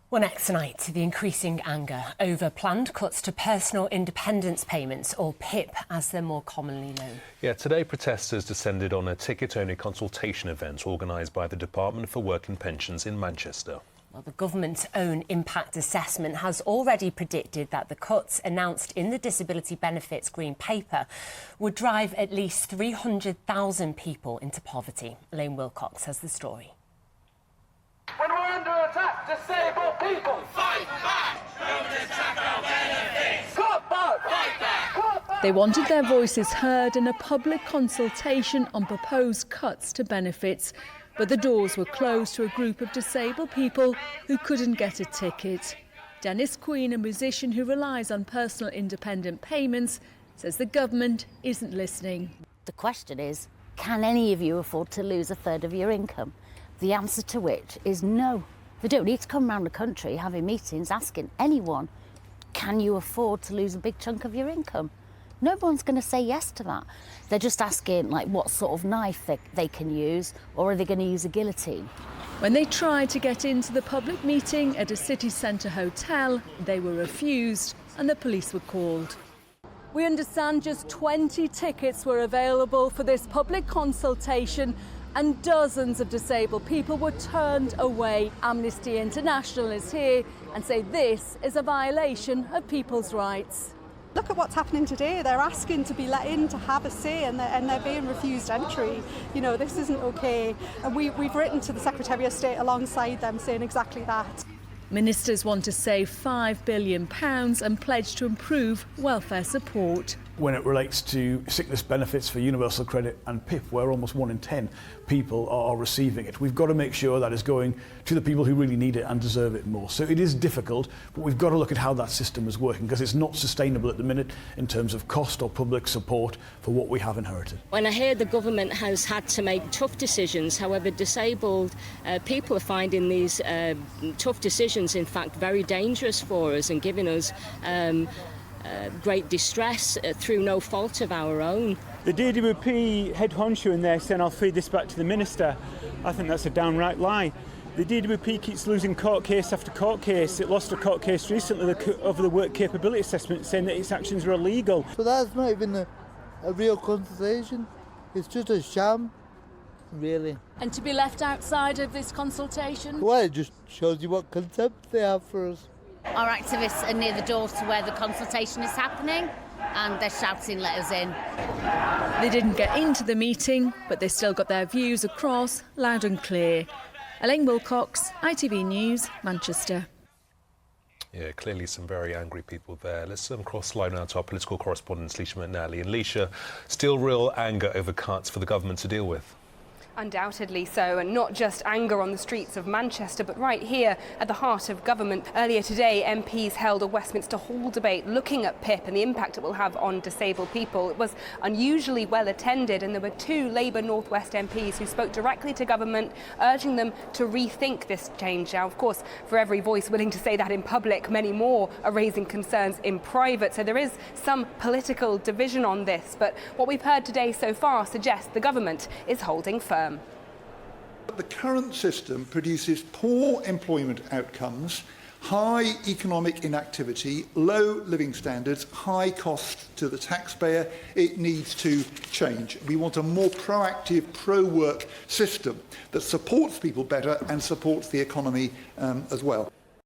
Well, next tonight, the increasing anger over planned cuts to personal independence payments, or PIP as they're more commonly known. Yeah, today protesters descended on a ticket-only consultation event organised by the Department for Work and Pensions in Manchester. Well, the government's own impact assessment has already predicted that the cuts announced in the Disability Benefits Green Paper would drive at least 300,000 people into poverty. Elaine Wilcox has the story. When we're under attack, disabled people, fight back! Don't attack our benefits! Cut back! Fight back! Cut back! They wanted their voices heard in a public consultation on proposed cuts to benefits, but the doors were closed to a group of disabled people who couldn't get a ticket. Dennis Queen, a musician who relies on personal independent payments, says the government isn't listening. The question is, can any of you afford to lose a third of your income? The answer to which is no. They don't need to come around the country having meetings asking anyone, can you afford to lose a big chunk of your income? No one's going to say yes to that. They're just asking like what sort of knife they can use, or are they going to use a guillotine? When they tried to get into the public meeting at a city centre hotel, they were refused and the police were called. We understand just 20 tickets were available for this public consultation, and dozens of disabled people were turned away. Amnesty International is here and say this is a violation of people's rights. Look at what's happening today. They're asking to be let in to have a say, and they're being refused entry. You know, this isn't okay. And we've written to the Secretary of State alongside them saying exactly that. Ministers want to save £5 billion and pledge to improve welfare support. When it relates to sickness benefits for universal credit and PIP, where almost 1 in 10 people are receiving it, we've got to make sure that is going to the people who really need it and deserve it more. So it is difficult, but we've got to look at how that system is working, because it's not sustainable at the minute in terms of cost or public support for what we have inherited. When I hear the government has had to make tough decisions, however, disabled people are finding these tough decisions, in fact, very dangerous for us and giving us great distress through no fault of our own. The DWP head honcho in there saying, I'll feed this back to the minister. I think that's a downright lie. The DWP keeps losing court case after court case. It lost a court case recently over the work capability assessment, saying that its actions are illegal. So that's not even a real consultation. It's just a sham, really. And to be left outside of this consultation? Well, it just shows you what contempt they have for us. Our activists are near the door to where the consultation is happening, and they're shouting, let us in. They didn't get into the meeting, but they still got their views across loud and clear. Elaine Wilcox, ITV News, Manchester. Yeah, clearly some very angry people there. Let's cross line now to our political correspondent, Leisha McNally. And Leisha, still real anger over cuts for the government to deal with. Undoubtedly so, and not just anger on the streets of Manchester, but right here at the heart of government. Earlier today, MPs held a Westminster Hall debate looking at PIP and the impact it will have on disabled people. It was unusually well attended, and there were 2 Labour North West MPs who spoke directly to government, urging them to rethink this change. Now, of course, for every voice willing to say that in public, many more are raising concerns in private. So there is some political division on this, but what we've heard today so far suggests the government is holding firm. The current system produces poor employment outcomes, high economic inactivity, low living standards, high cost to the taxpayer. It needs to change. We want a more proactive, pro-work system that supports people better and supports the economy as well.